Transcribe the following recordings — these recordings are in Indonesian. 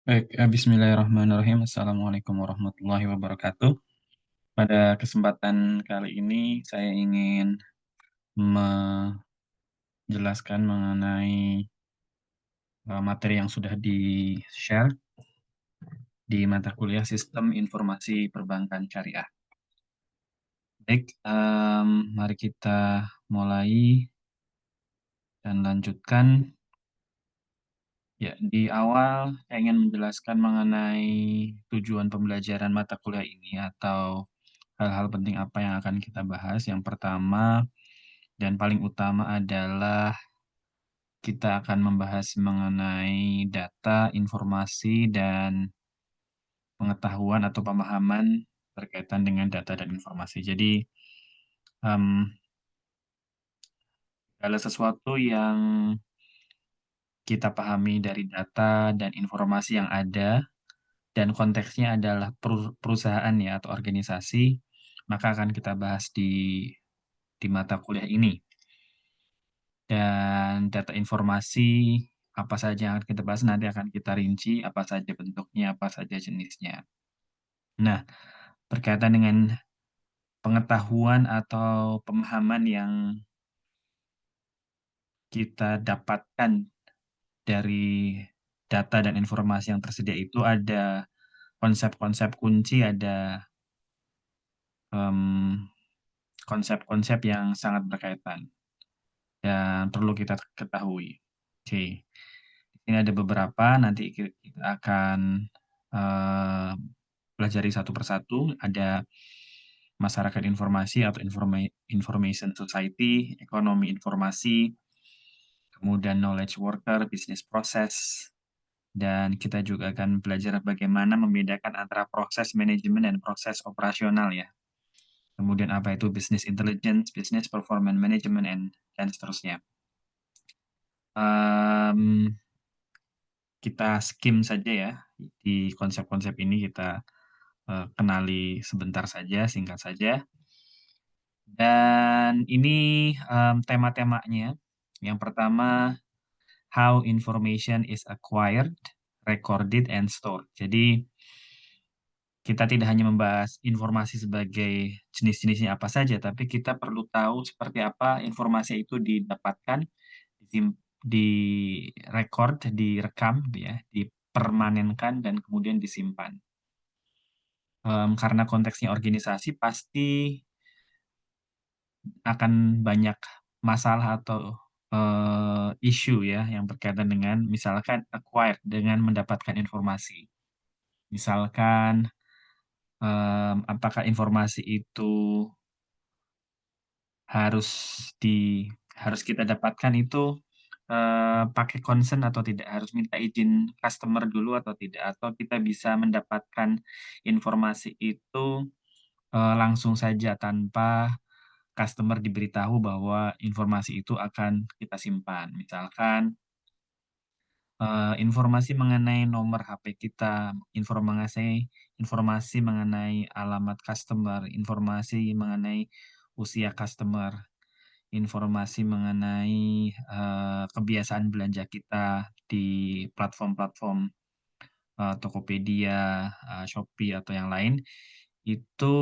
Baik, bismillahirrahmanirrahim. Assalamualaikum warahmatullahi wabarakatuh. Pada kesempatan kali ini, saya ingin menjelaskan mengenai materi yang sudah di-share di mata kuliah Sistem Informasi Perbankan Syariah. Baik, mari kita mulai dan lanjutkan. Ya, di awal saya ingin menjelaskan mengenai tujuan pembelajaran mata kuliah ini atau hal-hal penting apa yang akan kita bahas. Yang pertama dan paling utama adalah kita akan membahas mengenai data, informasi, dan pengetahuan atau pemahaman berkaitan dengan data dan informasi. Jadi, segala sesuatu yang kita pahami dari data dan informasi yang ada, dan konteksnya adalah perusahaan ya atau organisasi, maka akan kita bahas di mata kuliah ini. Dan data informasi apa saja yang akan kita bahas nanti akan kita rinci, apa saja bentuknya, apa saja jenisnya. Nah, berkaitan dengan pengetahuan atau pemahaman yang kita dapatkan dari data dan informasi yang tersedia itu ada konsep-konsep kunci, ada konsep-konsep yang sangat berkaitan dan perlu kita ketahui. Oke, ini ada beberapa, nanti kita akan pelajari satu persatu. Ada masyarakat informasi atau information society, ekonomi informasi, kemudian knowledge worker, business process, dan kita juga akan belajar bagaimana membedakan antara proses manajemen dan proses operasional ya. Kemudian apa itu business intelligence, business performance management, dan seterusnya. Kita skim saja ya, di konsep-konsep ini kita kenali sebentar saja, singkat saja. Dan ini tema-temanya. Yang pertama, how information is acquired, recorded, and stored. Jadi, kita tidak hanya membahas informasi sebagai jenis-jenisnya apa saja, tapi kita perlu tahu seperti apa informasi itu didapatkan, direkord, direkam, ya, dipermanenkan, dan kemudian disimpan. Karena konteksnya organisasi, pasti akan banyak masalah atau isu ya yang berkaitan dengan misalkan acquired, dengan mendapatkan informasi. Misalkan apakah informasi itu harus harus kita dapatkan itu pakai consent atau tidak, harus minta izin customer dulu atau tidak, atau kita bisa mendapatkan informasi itu langsung saja tanpa customer diberitahu bahwa informasi itu akan kita simpan. Misalkan informasi mengenai nomor HP kita, informasi mengenai alamat customer, informasi mengenai usia customer, informasi mengenai kebiasaan belanja kita di platform-platform Tokopedia, Shopee, atau yang lain, itu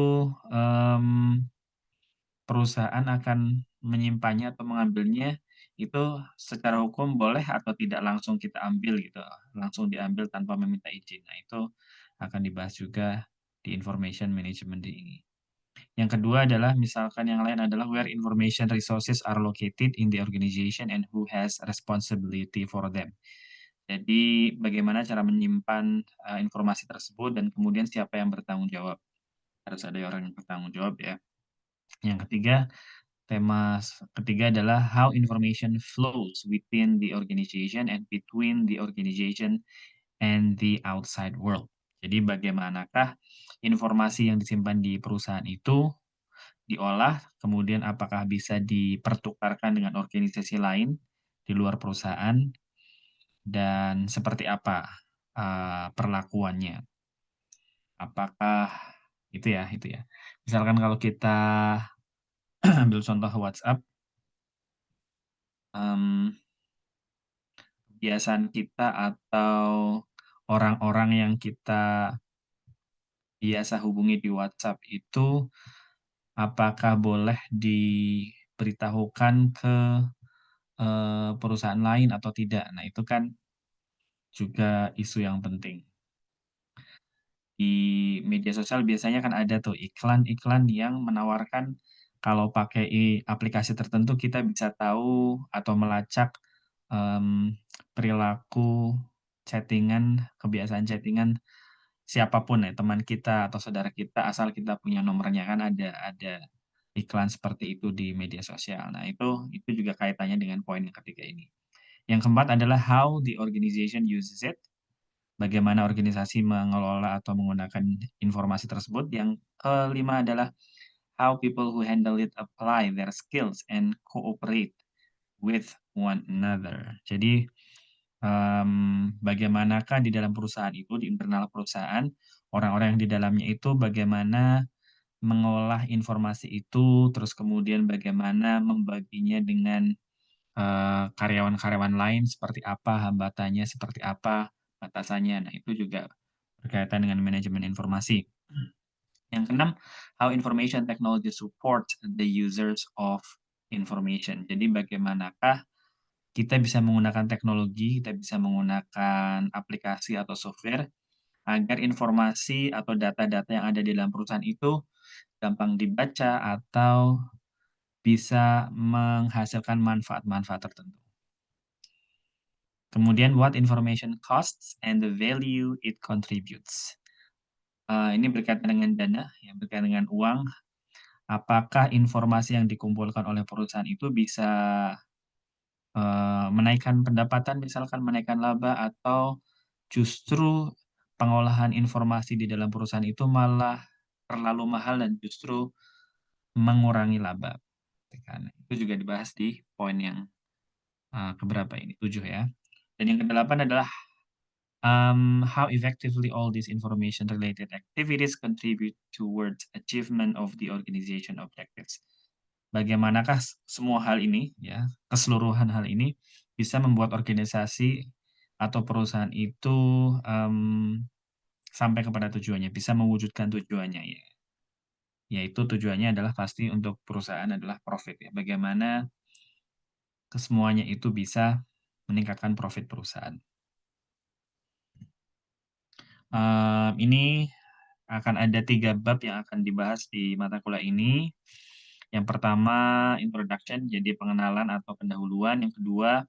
perusahaan akan menyimpannya atau mengambilnya itu secara hukum boleh atau tidak langsung kita ambil gitu, langsung diambil tanpa meminta izin. Nah, itu akan dibahas juga di information management ini. Yang kedua adalah misalkan yang lain adalah where information resources are located in the organization and who has responsibility for them. Jadi bagaimana cara menyimpan informasi tersebut dan kemudian siapa yang bertanggung jawab. Harus ada orang yang bertanggung jawab ya. Yang ketiga, tema ketiga adalah how information flows within the organization and between the organization and the outside world. Jadi bagaimanakah informasi yang disimpan di perusahaan itu diolah, kemudian apakah bisa dipertukarkan dengan organisasi lain di luar perusahaan, dan seperti apa perlakuannya. Apakah itu ya. Misalkan kalau kita ambil contoh WhatsApp, kebiasaan kita atau orang-orang yang kita biasa hubungi di WhatsApp itu apakah boleh diberitahukan ke perusahaan lain atau tidak. Nah, itu kan juga isu yang penting. Di media sosial biasanya kan ada tuh iklan-iklan yang menawarkan kalau pakai aplikasi tertentu kita bisa tahu atau melacak, perilaku chatting-an, kebiasaan chatting-an siapapun ya, teman kita atau saudara kita asal kita punya nomornya, kan ada iklan seperti itu di media sosial. Nah, itu juga kaitannya dengan poin yang ketiga ini. Yang keempat adalah how the organization uses it, bagaimana organisasi mengelola atau menggunakan informasi tersebut. Yang kelima adalah how people who handle it apply their skills and cooperate with one another. Jadi, bagaimanakah di dalam perusahaan itu, di internal perusahaan, orang-orang yang di dalamnya itu bagaimana mengolah informasi itu, terus kemudian bagaimana membaginya dengan karyawan-karyawan lain, seperti apa hambatannya, seperti apa batasannya. Nah, itu juga berkaitan dengan manajemen informasi. Yang keenam, how information technology support the users of information. Jadi bagaimanakah kita bisa menggunakan teknologi, kita bisa menggunakan aplikasi atau software agar informasi atau data-data yang ada di dalam perusahaan itu gampang dibaca atau bisa menghasilkan manfaat-manfaat tertentu. Kemudian what information costs and the value it contributes. Ini berkaitan dengan dana, ya, berkaitan dengan uang. Apakah informasi yang dikumpulkan oleh perusahaan itu bisa menaikkan pendapatan, misalkan menaikkan laba, atau justru pengolahan informasi di dalam perusahaan itu malah terlalu mahal dan justru mengurangi laba, gitu kan. Itu juga dibahas di poin yang keberapa ini? 7 ya. Dan yang kedelapan adalah how effectively all these information-related activities contribute towards achievement of the organization objectives. Bagaimanakah semua hal ini, ya, keseluruhan hal ini bisa membuat organisasi atau perusahaan itu sampai kepada tujuannya, bisa mewujudkan tujuannya, ya. Yaitu tujuannya adalah pasti untuk perusahaan adalah profit, ya. Bagaimana kesemuanya itu bisa meningkatkan profit perusahaan. Ini akan ada 3 bab yang akan dibahas di mata kuliah ini. Yang pertama, introduction, jadi pengenalan atau pendahuluan. Yang kedua,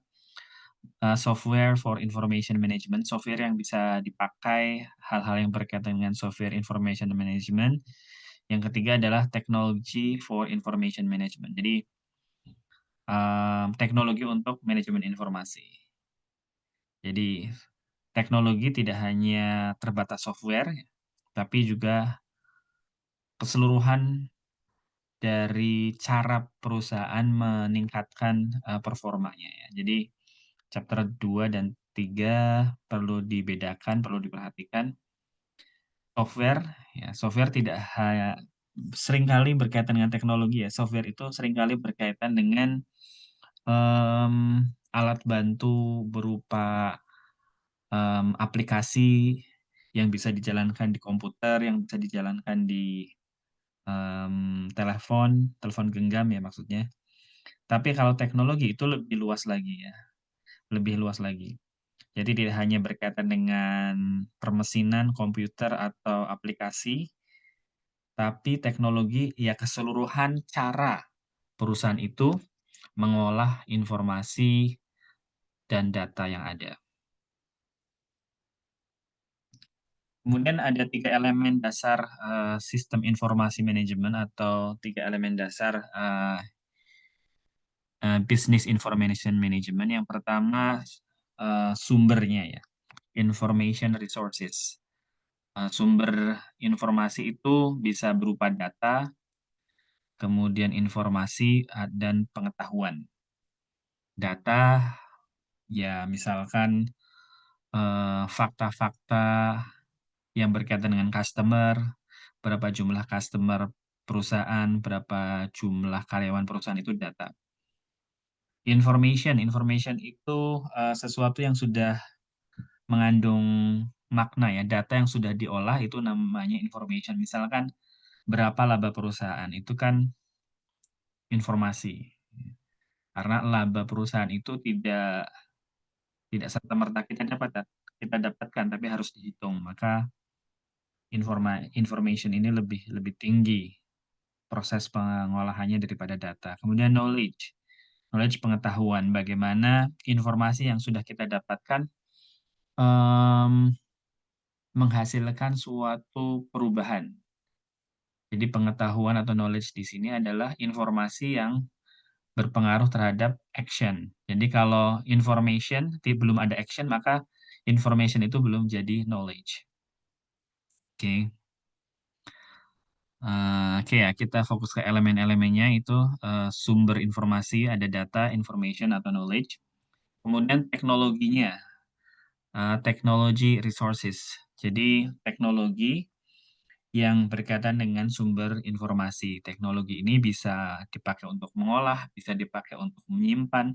software for information management, software yang bisa dipakai, hal-hal yang berkaitan dengan software information management. Yang ketiga adalah technology for information management. Jadi, teknologi untuk manajemen informasi. Jadi, teknologi tidak hanya terbatas software, tapi juga keseluruhan dari cara perusahaan meningkatkan, performanya, ya. Jadi chapter 2 dan 3 perlu dibedakan, perlu diperhatikan. Software, ya, software tidak seringkali berkaitan dengan teknologi, ya. Software itu seringkali berkaitan dengan, alat bantu berupa, aplikasi yang bisa dijalankan di komputer, yang bisa dijalankan di telepon genggam, ya, maksudnya. Tapi kalau teknologi itu lebih luas lagi, ya, lebih luas lagi. Jadi tidak hanya berkaitan dengan permesinan, komputer, atau aplikasi, tapi teknologi, ya, keseluruhan cara perusahaan itu mengolah informasi dan data yang ada. Kemudian ada 3 elemen dasar, sistem informasi manajemen atau 3 elemen dasar, business information management. Yang pertama, sumbernya, ya, information resources. Sumber informasi itu bisa berupa data, kemudian informasi, dan pengetahuan. Data, ya, misalkan, fakta-fakta yang berkaitan dengan customer, berapa jumlah customer perusahaan, berapa jumlah karyawan perusahaan, itu data. Information itu, sesuatu yang sudah mengandung makna ya, data yang sudah diolah itu namanya information. Misalkan berapa laba perusahaan, itu kan informasi. Karena laba perusahaan itu tidak serta-merta kita dapatkan, tapi harus dihitung. Maka information ini lebih tinggi proses pengolahannya daripada data. Kemudian knowledge. Knowledge pengetahuan, bagaimana informasi yang sudah kita dapatkan menghasilkan suatu perubahan. Jadi pengetahuan atau knowledge di sini adalah informasi yang berpengaruh terhadap action. Jadi kalau information belum ada action, maka information itu belum jadi knowledge. Oke. Oke ya, kita fokus ke elemen-elemennya itu sumber informasi, ada data, information, atau knowledge. Kemudian teknologinya, technology resources. Jadi teknologi yang berkaitan dengan sumber informasi. Teknologi ini bisa dipakai untuk mengolah, bisa dipakai untuk menyimpan,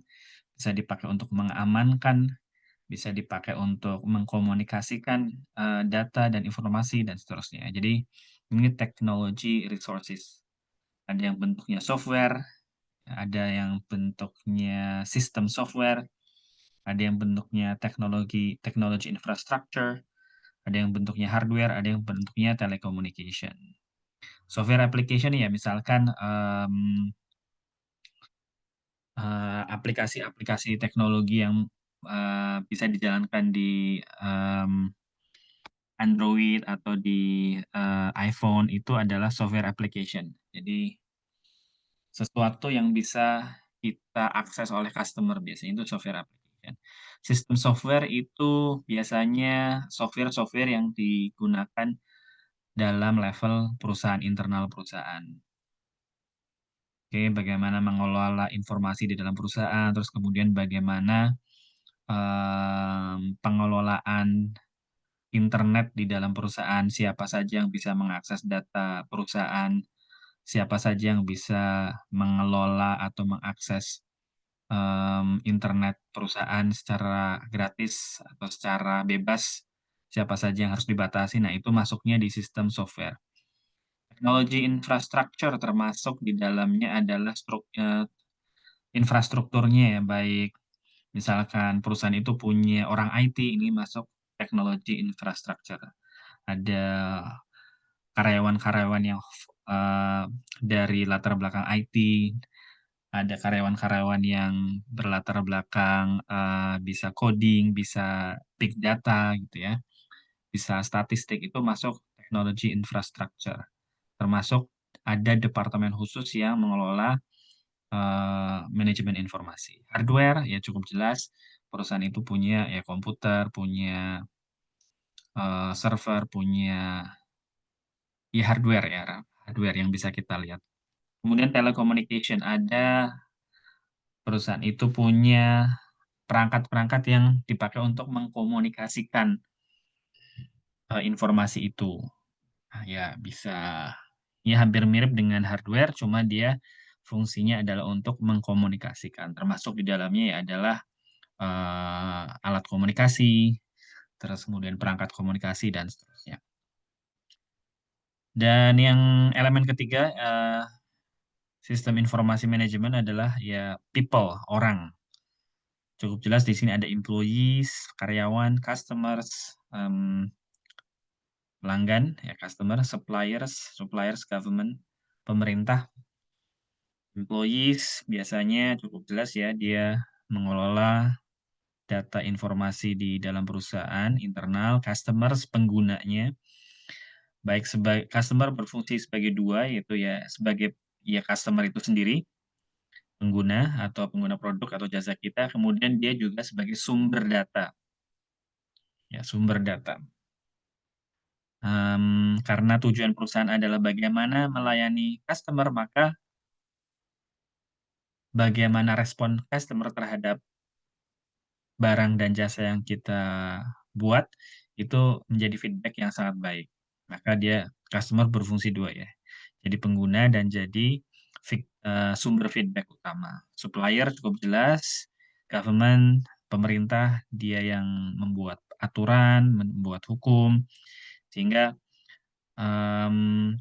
bisa dipakai untuk mengamankan, bisa dipakai untuk mengkomunikasikan data dan informasi, dan seterusnya. Jadi, ini technology resources. Ada yang bentuknya software, ada yang bentuknya sistem software, ada yang bentuknya technology infrastructure, ada yang bentuknya hardware, ada yang bentuknya telecommunication. Software application ya, misalkan aplikasi-aplikasi teknologi yang bisa dijalankan di Android atau di iPhone itu adalah software application. Jadi sesuatu yang bisa kita akses oleh customer, biasanya itu software application. Sistem software itu biasanya software-software yang digunakan dalam level perusahaan, internal perusahaan. Oke, bagaimana mengelola informasi di dalam perusahaan, terus kemudian bagaimana pengelolaan internet di dalam perusahaan, siapa saja yang bisa mengakses data perusahaan, siapa saja yang bisa mengelola atau mengakses internet perusahaan secara gratis atau secara bebas, siapa saja yang harus dibatasi. Nah, itu masuknya di sistem software. Teknologi infrastructure termasuk di dalamnya adalah infrastrukturnya ya, baik misalkan perusahaan itu punya orang IT, ini masuk teknologi infrastructure. Ada karyawan-karyawan yang dari latar belakang IT, ada karyawan-karyawan yang berlatar belakang bisa coding, bisa big data gitu ya, bisa statistik, itu masuk teknologi infrastructure. Termasuk ada departemen khusus yang mengelola manajemen informasi. Hardware ya cukup jelas, perusahaan itu punya ya komputer, punya server, punya ya hardware yang bisa kita lihat. Kemudian telecommunication, ada perusahaan itu punya perangkat-perangkat yang dipakai untuk mengkomunikasikan informasi itu. Nah, ya bisa ya hampir mirip dengan hardware, cuma dia fungsinya adalah untuk mengkomunikasikan. Termasuk di dalamnya ya adalah alat komunikasi, terus kemudian perangkat komunikasi dan seterusnya. Dan yang elemen ketiga, sistem informasi manajemen adalah ya people, orang. Cukup jelas di sini ada employees, karyawan, customers, pelanggan, ya customer, suppliers, government, pemerintah. Employees biasanya cukup jelas ya, dia mengelola data informasi di dalam perusahaan internal, customers, penggunanya. Baik sebagai customer berfungsi sebagai dua, yaitu ya sebagai ya customer itu sendiri, pengguna atau pengguna produk atau jasa kita, kemudian dia juga sebagai sumber data. Ya, sumber data. Karena tujuan perusahaan adalah bagaimana melayani customer, maka bagaimana respon customer terhadap barang dan jasa yang kita buat, itu menjadi feedback yang sangat baik. Maka dia customer berfungsi dua ya. Jadi pengguna dan jadi sumber feedback utama. Supplier cukup jelas, government, pemerintah, dia yang membuat aturan, membuat hukum, sehingga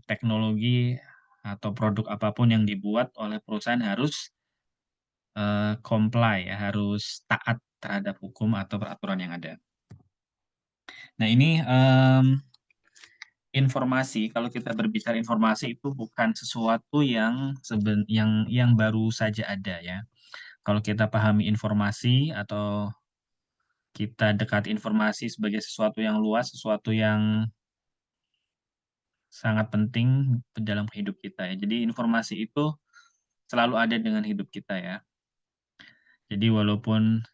teknologi atau produk apapun yang dibuat oleh perusahaan harus comply ya, harus taat terhadap hukum atau peraturan yang ada. Nah ini informasi, kalau kita berbicara informasi itu bukan sesuatu yang baru saja ada ya. Kalau kita pahami informasi atau kita dekat informasi sebagai sesuatu yang luas, sesuatu yang sangat penting dalam hidup kita ya. Jadi informasi itu selalu ada dengan hidup kita ya. Jadi walaupun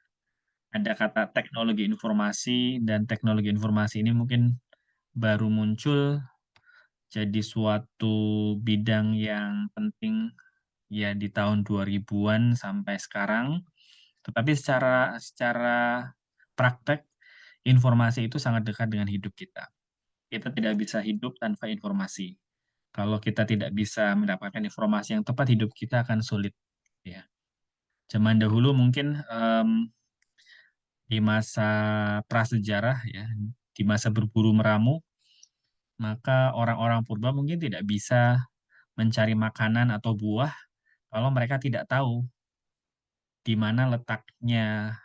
ada kata teknologi informasi dan teknologi informasi ini mungkin baru muncul jadi suatu bidang yang penting ya di tahun 2000-an sampai sekarang. Tetapi secara secara praktek informasi itu sangat dekat dengan hidup kita. Kita tidak bisa hidup tanpa informasi. Kalau kita tidak bisa mendapatkan informasi yang tepat, hidup kita akan sulit. Ya. Zaman dahulu mungkin di masa prasejarah, ya, di masa berburu meramu, maka orang-orang purba mungkin tidak bisa mencari makanan atau buah kalau mereka tidak tahu di mana letaknya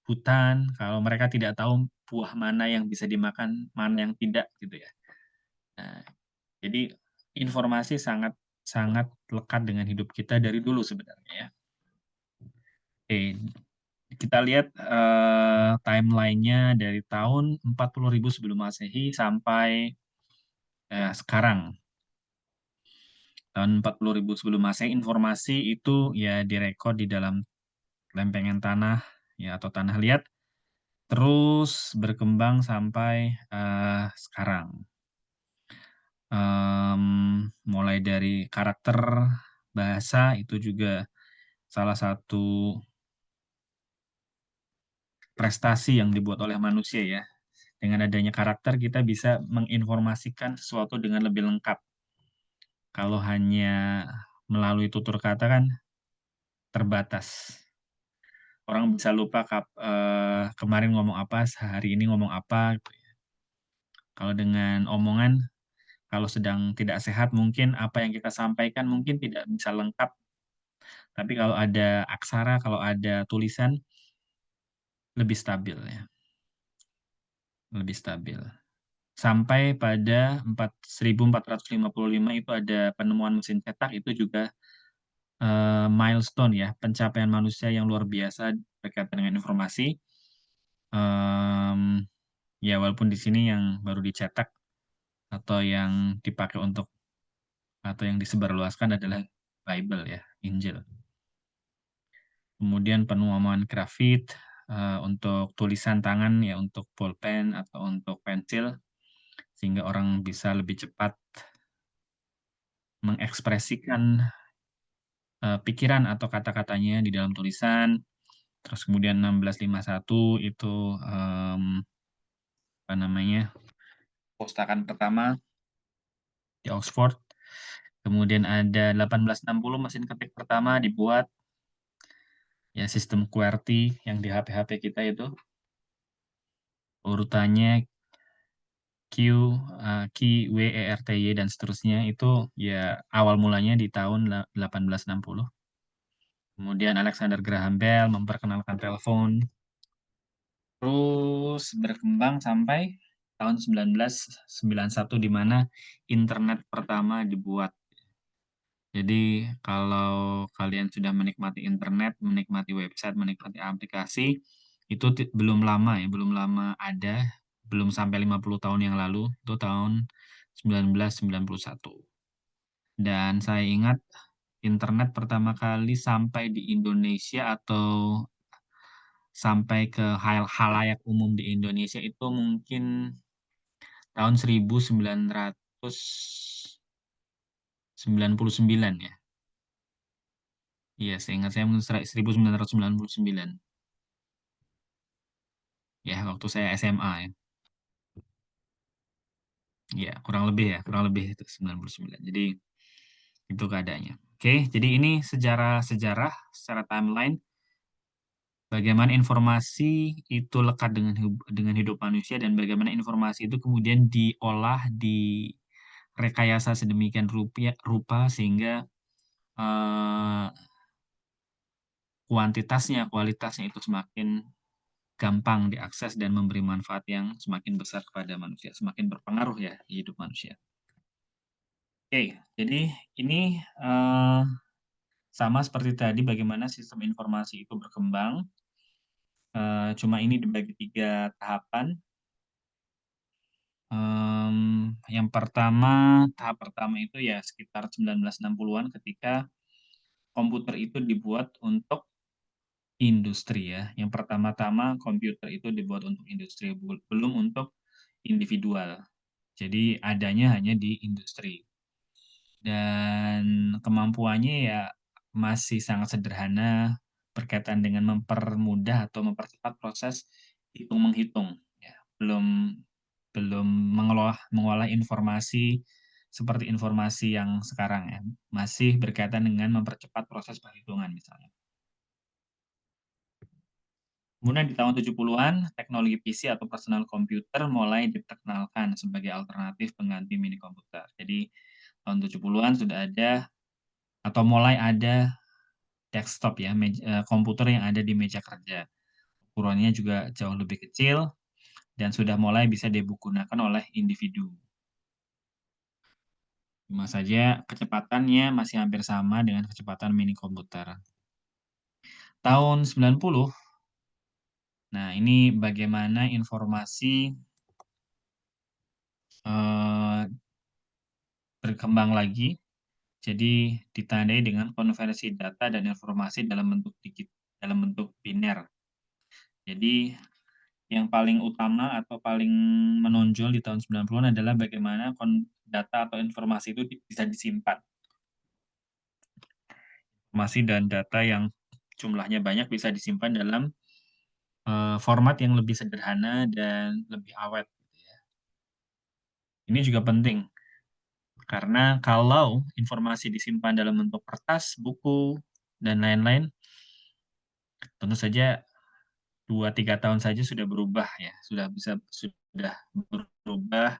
hutan, kalau mereka tidak tahu buah mana yang bisa dimakan, mana yang tidak, gitu ya. Nah, jadi informasi sangat sangat lekat dengan hidup kita dari dulu sebenarnya ya. Oke, kita lihat timeline-nya dari tahun 40.000 sebelum Masehi sampai sekarang. Tahun 40.000 sebelum Masehi, informasi itu ya direkod di dalam lempengan tanah ya atau tanah liat, terus berkembang sampai sekarang. Mulai dari karakter bahasa itu juga salah satu prestasi yang dibuat oleh manusia ya. Dengan adanya karakter kita bisa menginformasikan sesuatu dengan lebih lengkap. Kalau hanya melalui tutur kata kan terbatas. Orang bisa lupa kemarin ngomong apa, hari ini ngomong apa. Gitu ya. Kalau dengan omongan, kalau sedang tidak sehat mungkin apa yang kita sampaikan mungkin tidak bisa lengkap. Tapi kalau ada aksara, kalau ada tulisan, lebih stabil ya. Lebih stabil. Sampai pada 1455 itu ada penemuan mesin cetak, itu juga milestone ya, pencapaian manusia yang luar biasa berkaitan dengan informasi. Ya walaupun di sini yang baru dicetak atau yang dipakai untuk atau yang disebarluaskan adalah Bible ya, Injil. Kemudian penemuan grafit untuk tulisan tangan ya, untuk pulpen atau untuk pensil, sehingga orang bisa lebih cepat mengekspresikan pikiran atau kata-katanya di dalam tulisan. Terus kemudian 1651 itu apa namanya, pustakaan pertama di Oxford. Kemudian ada 1860 mesin ketik pertama dibuat, ya sistem QWERTY yang di HP-HP kita itu. Urutannya QWERTY dan seterusnya itu ya awal mulanya di tahun 1860. Kemudian Alexander Graham Bell memperkenalkan telepon. Terus berkembang sampai tahun 1991 di mana internet pertama dibuat. Jadi kalau kalian sudah menikmati internet, menikmati website, menikmati aplikasi, itu belum lama ya, belum lama ada, belum sampai 50 tahun yang lalu, itu tahun 1991. Dan saya ingat internet pertama kali sampai di Indonesia atau sampai ke halayak umum di Indonesia itu mungkin tahun 1999 ya. Iya, seingat saya mungkin 1999. Ya, waktu saya SMA ya. Ya, kurang lebih itu 99. Jadi itu keadaannya. Oke, jadi ini sejarah secara timeline bagaimana informasi itu lekat dengan hidup manusia dan bagaimana informasi itu kemudian diolah, direkayasa sedemikian rupa sehingga eh, kualitasnya itu semakin gampang diakses dan memberi manfaat yang semakin besar kepada manusia, semakin berpengaruh ya di hidup manusia. Oke, jadi ini sama seperti tadi bagaimana sistem informasi itu berkembang. Cuma ini dibagi 3 tahapan. Yang pertama, tahap pertama itu ya sekitar 1960-an ketika komputer itu dibuat untuk industri ya. Yang pertama-tama komputer itu dibuat untuk industri, belum untuk individual. Jadi adanya hanya di industri. Dan kemampuannya ya masih sangat sederhana berkaitan dengan mempermudah atau mempercepat proses hitung-menghitung. Ya, belum belum mengolah informasi seperti informasi yang sekarang ya. Masih berkaitan dengan mempercepat proses perhitungan misalnya. Kemudian di tahun 70-an, teknologi PC atau personal computer mulai diperkenalkan sebagai alternatif pengganti mini komputer. Jadi tahun 70-an sudah ada atau mulai ada desktop ya, komputer yang ada di meja kerja. Ukurannya juga jauh lebih kecil dan sudah mulai bisa digunakan oleh individu. Cuma saja kecepatannya masih hampir sama dengan kecepatan mini komputer. Tahun 90, nah ini bagaimana informasi eh, berkembang lagi. Jadi ditandai dengan konversi data dan informasi dalam bentuk biner. Jadi yang paling utama atau paling menonjol di tahun 90-an adalah bagaimana data atau informasi itu bisa disimpan. Informasi dan data yang jumlahnya banyak bisa disimpan dalam format yang lebih sederhana dan lebih awet. Ini juga penting, karena kalau informasi disimpan dalam bentuk kertas, buku, dan lain-lain, tentu saja 2-3 tahun saja sudah berubah ya, sudah berubah,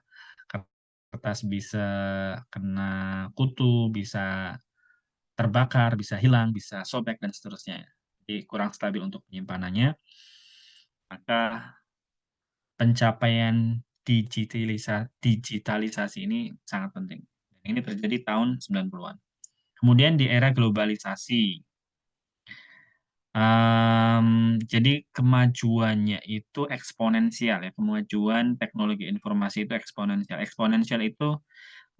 kertas bisa kena kutu, bisa terbakar, bisa hilang, bisa sobek, dan seterusnya. Jadi kurang stabil untuk penyimpanannya, maka pencapaian digitalisasi ini sangat penting. Ini terjadi tahun 90-an. Kemudian di era globalisasi, jadi kemajuannya itu eksponensial ya, kemajuan teknologi informasi itu eksponensial. Eksponensial itu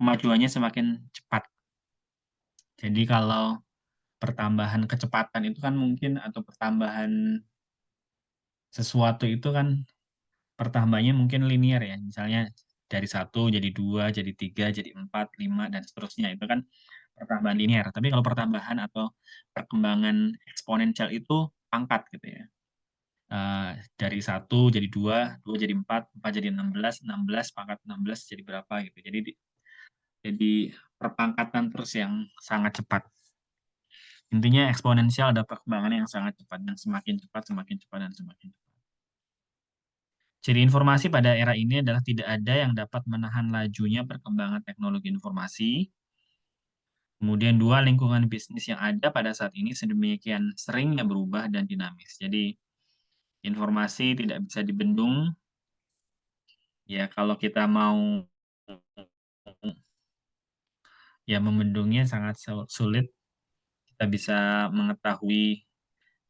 kemajuannya semakin cepat. Jadi kalau pertambahan kecepatan itu kan mungkin atau pertambahan sesuatu itu kan pertambahannya mungkin linear ya. Misalnya dari 1 jadi 2, jadi 3, jadi 4, 5, dan seterusnya. Itu kan pertambahan linear. Tapi kalau pertambahan atau perkembangan eksponensial itu pangkat gitu ya. Dari 1 jadi 2, 2 jadi 4, 4 jadi 16, 16 pangkat 16 jadi berapa gitu. Jadi perpangkatan terus yang sangat cepat. Intinya eksponensial ada perkembangan yang sangat cepat dan semakin cepat, semakin cepat, dan semakin cepat. Ciri informasi pada era ini adalah tidak ada yang dapat menahan lajunya perkembangan teknologi informasi. Kemudian 2, lingkungan bisnis yang ada pada saat ini sedemikian seringnya berubah dan dinamis. Jadi informasi tidak bisa dibendung. Ya kalau kita mau ya membendungnya sangat sulit. Kita bisa mengetahui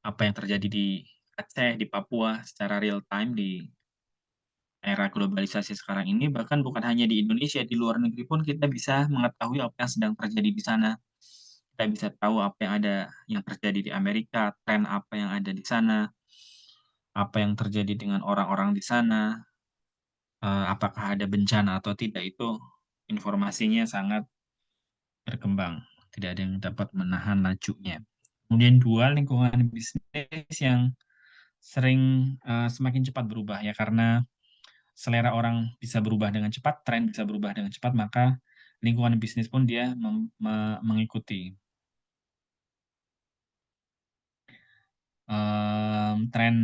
apa yang terjadi di Aceh, di Papua secara real time di era globalisasi sekarang ini, bahkan bukan hanya di Indonesia, di luar negeri pun kita bisa mengetahui apa yang sedang terjadi di sana. Kita bisa tahu apa yang terjadi di Amerika, tren apa yang ada di sana, apa yang terjadi dengan orang-orang di sana, apakah ada bencana atau tidak, itu informasinya sangat berkembang. Tidak ada yang dapat menahan lajunya. Kemudian 2, lingkungan bisnis yang sering semakin cepat berubah ya, karena selera orang bisa berubah dengan cepat, tren bisa berubah dengan cepat, maka lingkungan bisnis pun dia mengikuti. tren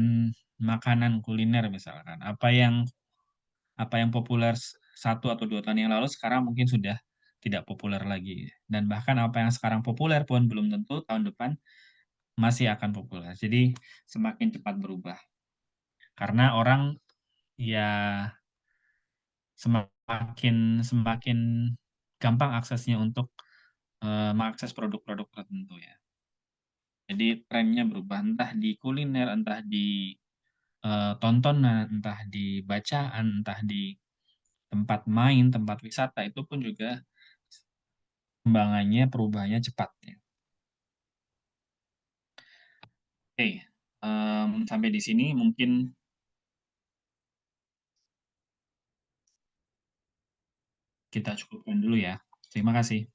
makanan kuliner misalkan, apa yang populer 1 atau 2 tahun yang lalu sekarang mungkin sudah tidak populer lagi, dan bahkan apa yang sekarang populer pun belum tentu tahun depan masih akan populer. Jadi semakin cepat berubah, karena orang ya semakin semakin gampang aksesnya untuk, mengakses produk-produk tertentu ya. Jadi trennya berubah, entah di kuliner, entah di, tontonan, entah di bacaan, entah di tempat main, tempat wisata, itu pun juga perkembangannya, perubahannya cepat ya. Oke, sampai di sini mungkin kita cukupkan dulu ya. Terima kasih.